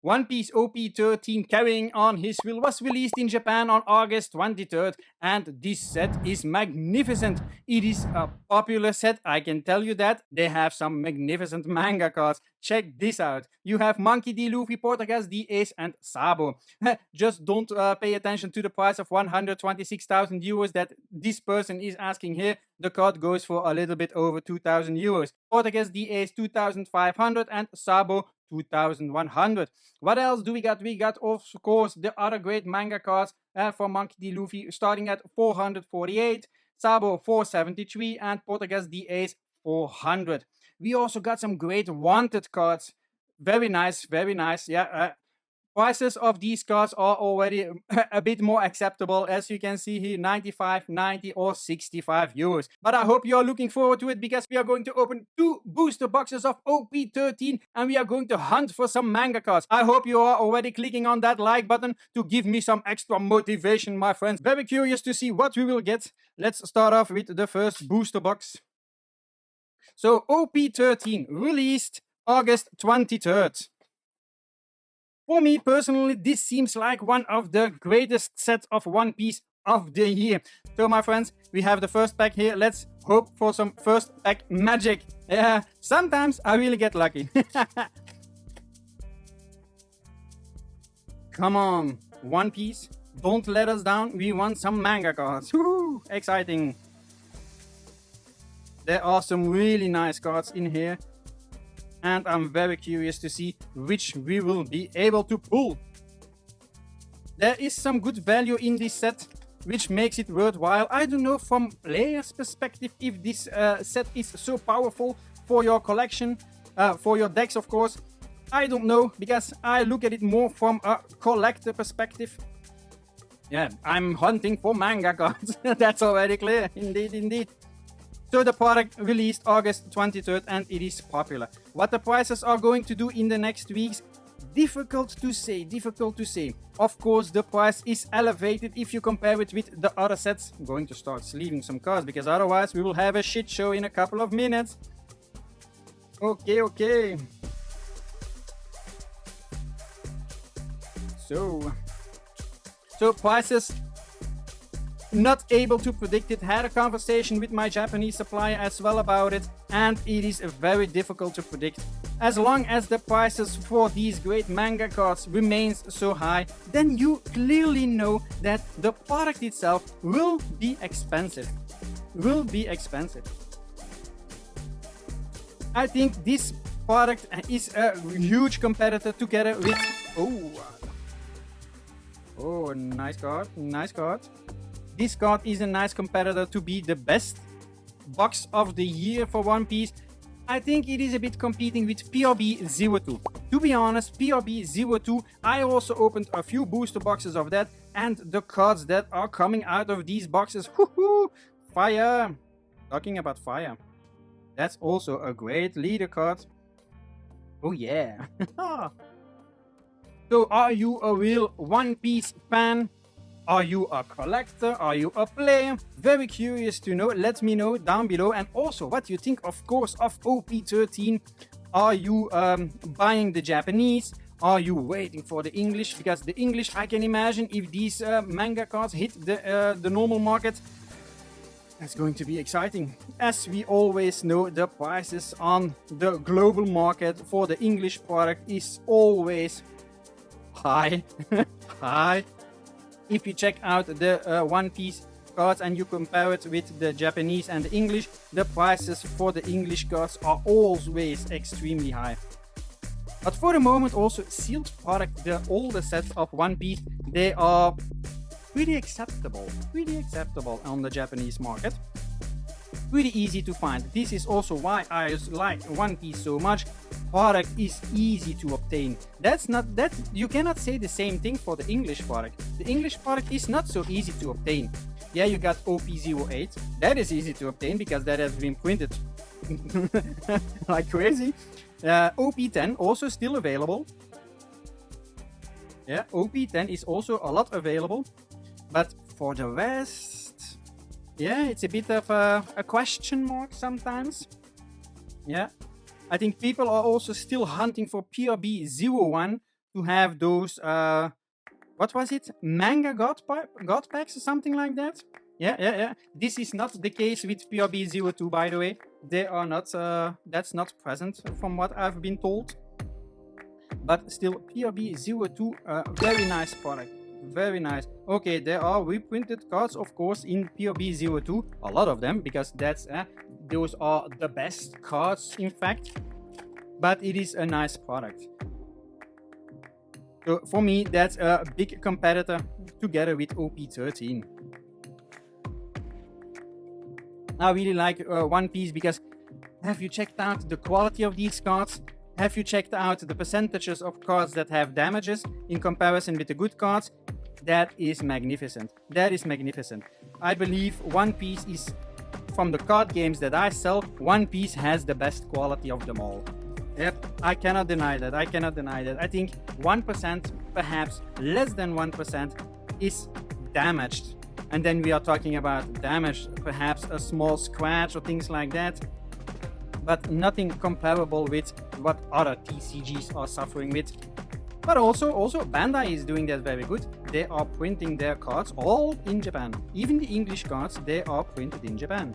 One Piece OP-13 carrying on his will was released in Japan on August 23rd, and this set is magnificent. It is a popular set, I can tell you that. They have some magnificent manga cards. Check this out. You have Monkey D. Luffy, Portuguese D. Ace, and Sabo. Just don't pay attention to the price of 126,000 euros that this person is asking here. The card goes for a little bit over 2,000 euros. Portuguese D. Ace 2,500 and Sabo 2,100. What else do we got? We got, of course, the other great manga cards for Monkey D. Luffy starting at 448, Sabo 473, and Portuguese D. Ace 400. We also got some great wanted cards. Very nice, very nice. Yeah, prices of these cards are already a bit more acceptable, as you can see here, 95, 90 or 65 euros. But I hope you are looking forward to it, because we are going to open 2 booster boxes of OP-13 and we are going to hunt for some manga cards. I hope you are already clicking on that like button to give me some extra motivation, my friends. Very curious to see what we will get. Let's start off with the first booster box. So OP-13 released August 23rd. For me personally, this seems like one of the greatest sets of One Piece of the year. So my friends, we have the first pack here. Let's hope for some first pack magic. Yeah, sometimes I really get lucky. Come on, One Piece, don't let us down. We want some manga cards. Woohoo, exciting. There are some really nice cards in here, and I'm very curious to see which we will be able to pull. There is some good value in this set, which makes it worthwhile. I don't know from players' perspective if this set is so powerful for your collection, for your decks of course. I don't know, because I look at it more from a collector perspective. Yeah, I'm hunting for manga cards. That's already clear, indeed, indeed. So the product released August 23rd and it is popular. What the prices are going to do in the next weeks, difficult to say, difficult to say. Of course, the price is elevated if you compare it with the other sets. I'm going to start sleeving some cards, because otherwise we will have a shit show in a couple of minutes. Okay, okay. So prices, not able to predict it. Had a conversation with my Japanese supplier as well about it, and it is very difficult to predict. As long as the prices for these great manga cards remains so high, then you clearly know that the product itself will be expensive. I think this product is a huge competitor together with... Oh, nice card, nice card. This card is a nice competitor to be the best box of the year for One Piece. I think it is a bit competing with PRB02. To be honest, PRB02, I also opened a few booster boxes of that, and the cards that are coming out of these boxes, woohoo, fire! Talking about fire. That's also a great leader card. Oh yeah. So are you a real One Piece fan? Are you a collector? Are you a player? Very curious to know. Let me know down below. And also what you think, of course, of OP-13. Are you buying the Japanese? Are you waiting for the English? Because the English, I can imagine, if these manga cards hit the normal market, that's going to be exciting. As we always know, the prices on the global market for the English product is always high. High. If you check out the One Piece cards and you compare it with the Japanese and the English, the prices for the English cards are always extremely high. But for the moment also, sealed product, the older sets of One Piece, they are pretty acceptable on the Japanese market. Pretty easy to find. This is also why I like One Piece so much. Product is easy to obtain. You cannot say the same thing for the English product. The English product is not so easy to obtain. Yeah, you got OP-08. That is easy to obtain because that has been printed like crazy. OP-10 also still available. Yeah, OP-10 is also a lot available. But for the rest, yeah, it's a bit of a question mark sometimes. Yeah. I think people are also still hunting for PRB01 to have those what was it? Manga god packs or something like that? Yeah. This is not the case with PRB02, by the way. They are not, that's not present from what I've been told. But still, PRB02, very nice product. Very nice. Okay, there are reprinted cards, of course, in PRB02. A lot of them, because that's those are the best cards, in fact. But it is a nice product. So for me, that's a big competitor together with OP-13. I really like One Piece because have you checked out the quality of these cards? Have you checked out the percentages of cards that have damages in comparison with the good cards? That is magnificent. That is magnificent. I believe One Piece is, from the card games that I sell, One Piece has the best quality of them all. Yep, I cannot deny that. I cannot deny that. I think 1%, perhaps less than 1%, is damaged. And then we are talking about damage, perhaps a small scratch or things like that. But nothing comparable with what other TCGs are suffering with. But also Bandai is doing that very good. They are printing their cards all in Japan. Even the English cards, they are printed in Japan.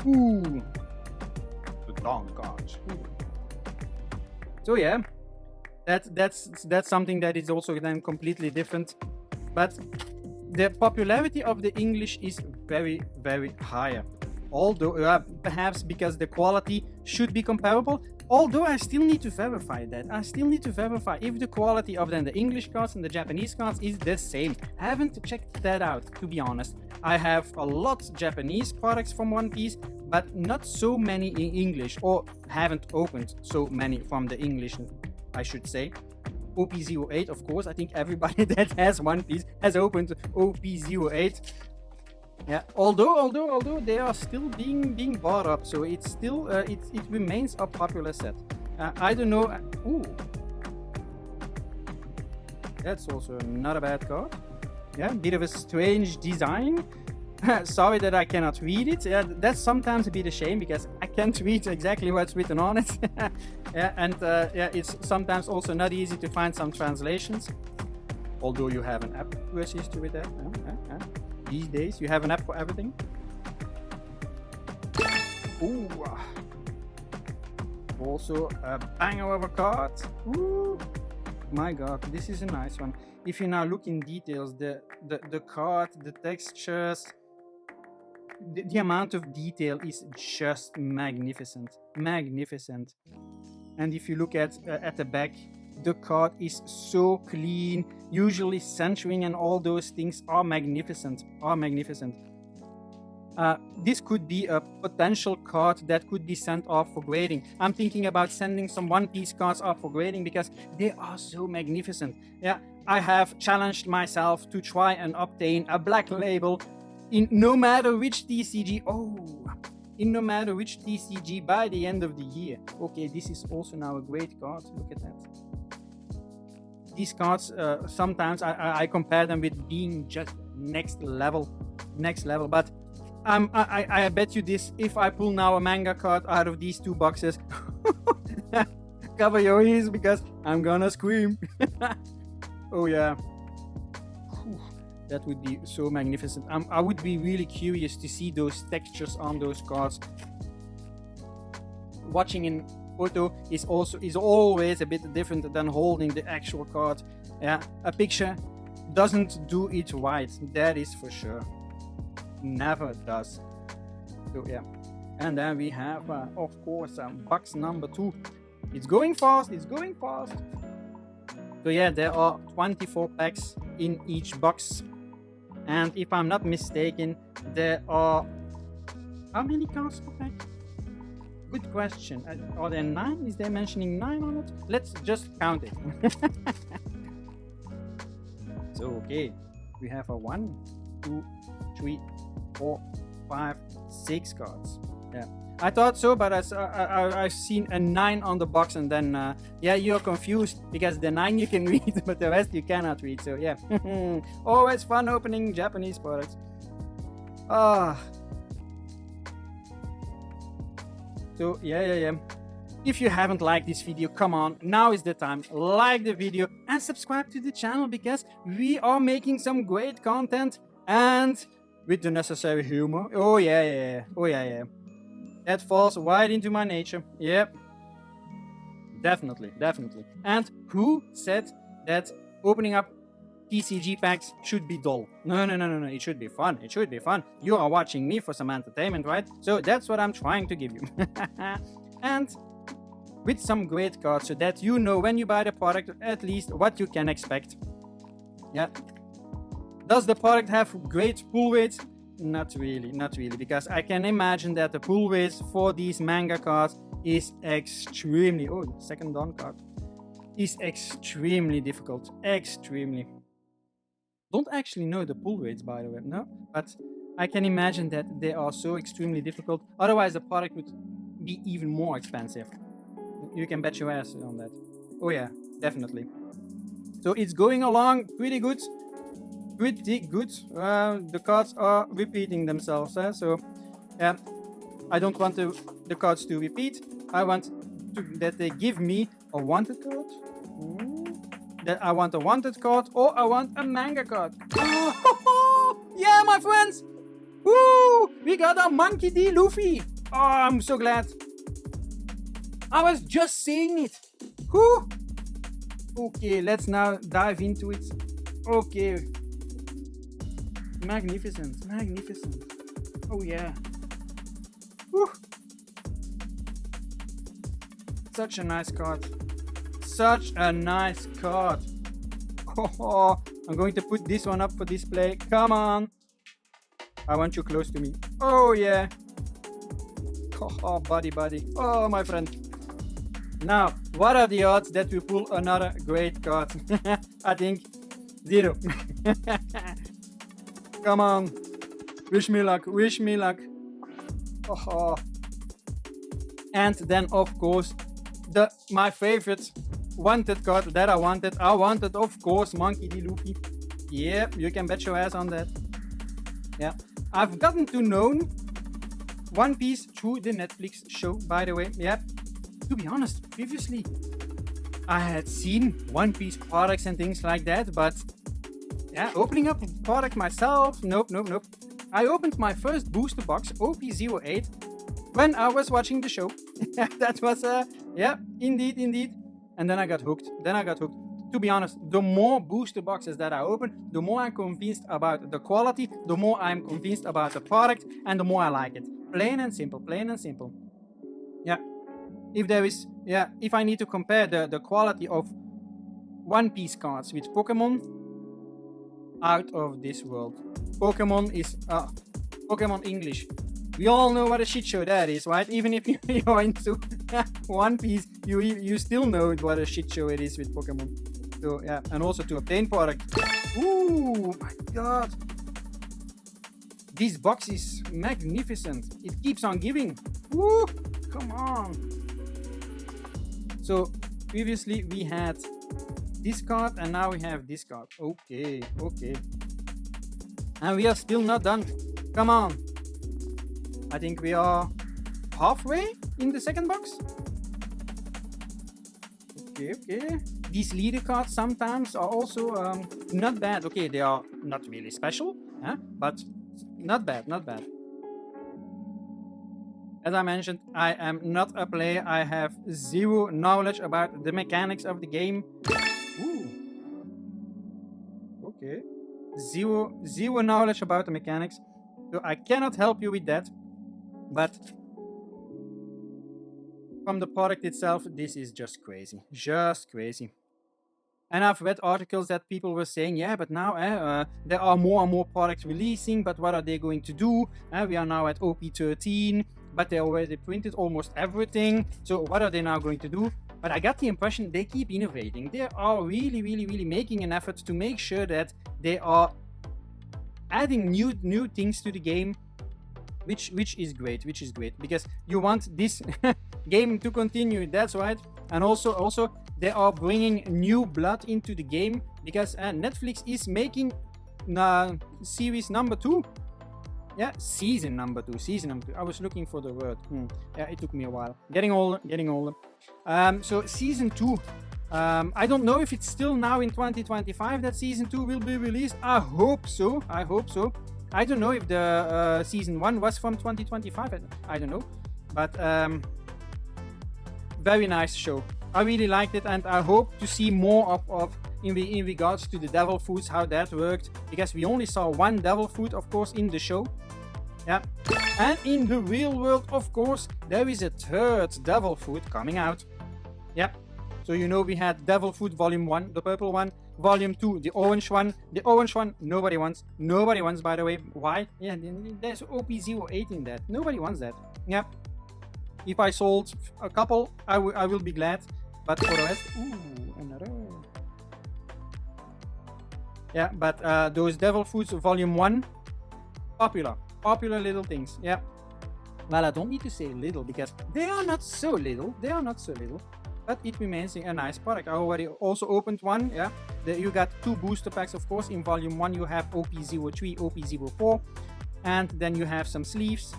Ooh. Cards. So yeah, that's something that is also then completely different. But the popularity of the English is very, very higher. Although perhaps because the quality should be comparable. Although I still need to verify that. I still need to verify if the quality of then the English cards and the Japanese cards is the same. I haven't checked that out, to be honest. I have a lot Japanese products from One Piece, but not so many in English, or haven't opened so many from the English, I should say. OP-08, of course. I think everybody that has One Piece has opened OP-08. Yeah, although they are still being bought up, so it's still it remains a popular set. I don't know. Ooh, that's also not a bad card. Yeah, bit of a strange design. Sorry that I cannot read it. Yeah, that's sometimes a bit a shame because I can't read exactly what's written on it. Yeah, and yeah, it's sometimes also not easy to find some translations. Although you have an app to assist you with that. These days, you have an app for everything. Ooh. Also a banger of a card. Ooh. My god, this is a nice one. If you now look in details, the card, the textures, the amount of detail is just magnificent. Magnificent. And if you look at the back, the card is so clean, usually centering and all those things are magnificent. This could be a potential card that could be sent off for grading. I'm thinking about sending some One Piece cards off for grading because they are so magnificent. Yeah, I have challenged myself to try and obtain a black label in no matter which TCG. In no matter which TCG by the end of the year. Okay, this is also now a great card. Look at that. These cards, sometimes I compare them with being just next level. But I bet you this, if I pull now a manga card out of these two boxes, cover your ears because I'm gonna scream. Oh yeah. Whew, that would be so magnificent. I would be really curious to see those textures on those cards. Watching in photo is always a bit different than holding the actual card. Yeah, a picture doesn't do it right, that is for sure. Never does. So yeah, and then we have of course box number 2. It's going fast. So yeah, there are 24 packs in each box, and if I'm not mistaken, there are how many cards per pack? Good question. Are there 9? Is there mentioning 9 on it? Let's just count it. So okay, we have a 1, 2, 3, 4, 5, 6 cards. Yeah, I thought so, but I've seen a 9 on the box, and then yeah, you're confused because the 9 you can read, but the rest you cannot read. So yeah, always fun opening Japanese products. So yeah. If you haven't liked this video, come on, now is the time. Like the video and subscribe to the channel because we are making some great content and with the necessary humor. Oh yeah. That falls right into my nature. Yep. Definitely. And who said that opening up TCG packs should be dull? No. It should be fun. You are watching me for some entertainment, right? So that's what I'm trying to give you. And with some great cards so that you know when you buy the product at least what you can expect. Yeah. Does the product have great pull weights? Not really, because I can imagine that the pull weights for these manga cards is extremely, second dawn card, is extremely difficult, extremely. Don't actually know the pull weights, by the way, no, but I can imagine that they are so extremely difficult, otherwise the product would be even more expensive. You can bet your ass on that. Oh yeah, definitely. So it's going along pretty good. The cards are repeating themselves, so yeah, I don't want the cards to repeat. I want that they give me a wanted card, that I want a wanted card, or I want a manga card. Yeah, my friends, woo, we got a Monkey D. Luffy. Oh, I'm so glad. I was just saying it. Whew. Okay, let's now dive into it. Okay. Magnificent. Oh yeah. Whew. Such a nice card. Oh, I'm going to put this one up for display. Come on. I want you close to me. Oh yeah. Oh, buddy. Oh, my friend. Now, what are the odds that we pull another great card? I think 0. Come on. Wish me luck. Oh. And then, of course, my favorite wanted card that I wanted, of course, Monkey D. Luffy. Yeah, you can bet your ass on that. Yeah. I've gotten to know One Piece through the Netflix show, by the way. Yeah. To be honest, previously, I had seen One Piece products and things like that, but yeah, opening up a product myself, nope. I opened my first booster box, OP-08, when I was watching the show. That was, yeah, indeed. And then I got hooked. To be honest, the more booster boxes that I open, the more I'm convinced about the quality, the more I'm convinced about the product, and the more I like it. Plain and simple. Yeah. If I need to compare the quality of One Piece cards with Pokemon, out of this world. Pokemon is Pokemon English. We all know what a shit show that is, right? Even if you're into One Piece, you still know what a shit show it is with Pokemon. So yeah, and also to obtain product. Ooh, my god. This box is magnificent. It keeps on giving. Woo, come on. So previously we had this card and now we have this card. Okay. And we are still not done. Come on. I think we are halfway in the second box. Okay. These leader cards sometimes are also not bad. Okay, they are not really special, but not bad. As I mentioned, I am not a player. I have zero knowledge about the mechanics of the game. Ooh. Okay. Zero knowledge about the mechanics. So I cannot help you with that. But from the product itself, this is just crazy. And I've read articles that people were saying, yeah, but now there are more and more products releasing, but what are they going to do? We are now at OP-13, but they already printed almost everything. So what are they now going to do? But I got the impression they keep innovating. They are really making an effort to make sure that they are adding new things to the game, which is great, because you want this game to continue. That's right. And also they are bringing new blood into the game, because Netflix is making series number 2. Yeah, season number 2. Season number 2. I was looking for the word. Yeah, it took me a while. Getting older, getting older. So season 2. I don't know if it's still now in 2025 that season 2 will be released. I hope so. I hope so. I don't know if the season 1 was from 2025. I don't know. But very nice show. I really liked it, and I hope to see more of in regards to the devil foods, how that worked, because we only saw one devil food, of course, in the show. Yeah. And in the real world, of course, there is a third devil food coming out. Yeah. So you know we had devil food volume 1, the purple one, volume 2, the orange one. The orange one, nobody wants. Nobody wants, by the way. Why? Yeah, there's OP-08 in that. Nobody wants that. Yeah. If I sold a couple, I will be glad. But for the rest, ooh, another. Yeah, but those devil foods volume 1, popular little things. Yeah. Well, I don't need to say little because they are not so little. They are not so little. But it remains a nice product. I already also opened one. Yeah. You got 2 booster packs, of course. In volume 1, you have OP-03, OP-04, and then you have some sleeves.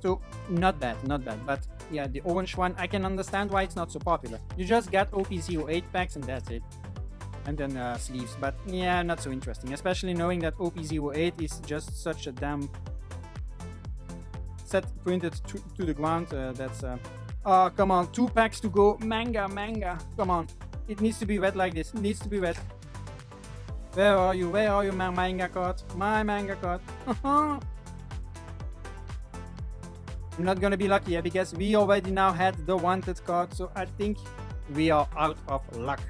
So not bad, not bad. But yeah, the orange one, I can understand why it's not so popular. You just got OP-08 packs and that's it. And then sleeves. But yeah, not so interesting. Especially knowing that OP-08 is just such a damn set printed to the ground. That's oh, come on, 2 packs to go. Manga. Come on. It needs to be wet like this. It needs to be wet. Where are you? Where are you, my manga card? My manga card. I'm not gonna be lucky, because we already now had the wanted card, so I think we are out of luck.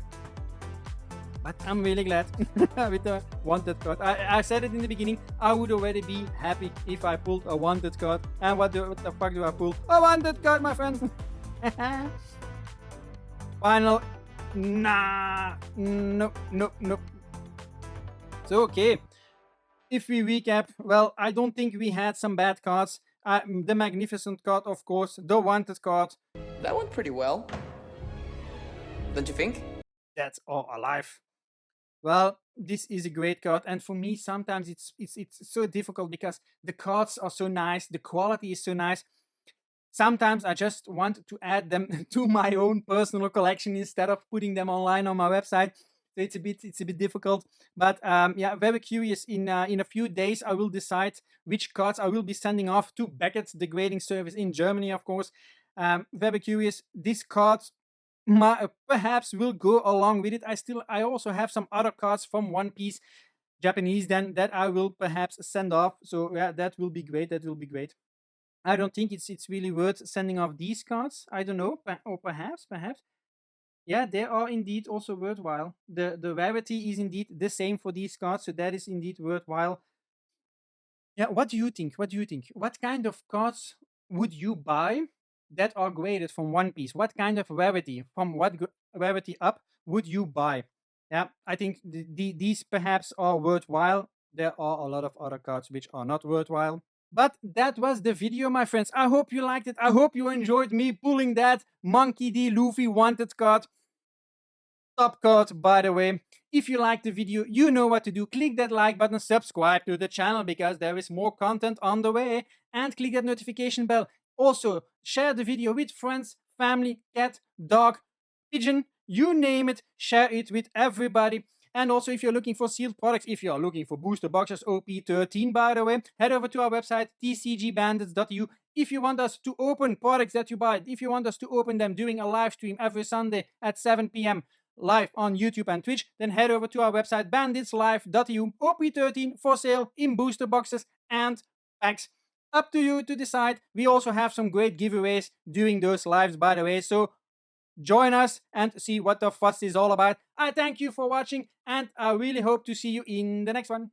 But I'm really glad with the wanted card. I said it in the beginning, I would already be happy if I pulled a wanted card. And what the fuck do I pull? A wanted card, my friend! Final. Nah. Nope. So, okay. If we recap, well, I don't think we had some bad cards. The magnificent card, of course, the wanted card. That went pretty well. Don't you think? That's all alive. Well, this is a great card, and for me, sometimes it's so difficult because the cards are so nice, the quality is so nice. Sometimes I just want to add them to my own personal collection instead of putting them online on my website. So it's a bit difficult, but yeah, very curious. In a few days, I will decide which cards I will be sending off to Beckett, the grading service in Germany, of course. Very curious. This card perhaps will go along with it. I also have some other cards from One Piece, Japanese, then that I will perhaps send off. So yeah, that will be great. That will be great. I don't think it's really worth sending off these cards. I don't know, or perhaps. Yeah, they are indeed also worthwhile. The rarity is indeed the same for these cards, so that is indeed worthwhile. Yeah, what do you think? What kind of cards would you buy that are graded from One Piece? What kind of rarity, from what rarity up, would you buy? Yeah, I think these perhaps are worthwhile. There are a lot of other cards which are not worthwhile. But that was the video, my friends. I hope you liked it. I hope you enjoyed me pulling that Monkey D. Luffy wanted card. Top card, by the way. If you liked the video, you know what to do. Click that like button, subscribe to the channel because there is more content on the way, and click that notification bell. Also, share the video with friends, family, cat, dog, pigeon, you name it. Share it with everybody. And also, if you're looking for sealed products, if you're looking for booster boxes, OP-13, by the way, head over to our website, tcgbandits.eu. If you want us to open products that you buy, if you want us to open them doing a live stream every Sunday at 7 p.m. live on YouTube and Twitch, then head over to our website, banditslive.eu. OP-13 for sale in booster boxes and packs. Up to you to decide. We also have some great giveaways during those lives, by the way, so join us and see what the fuss is all about. I thank you for watching, and I really hope to see you in the next one.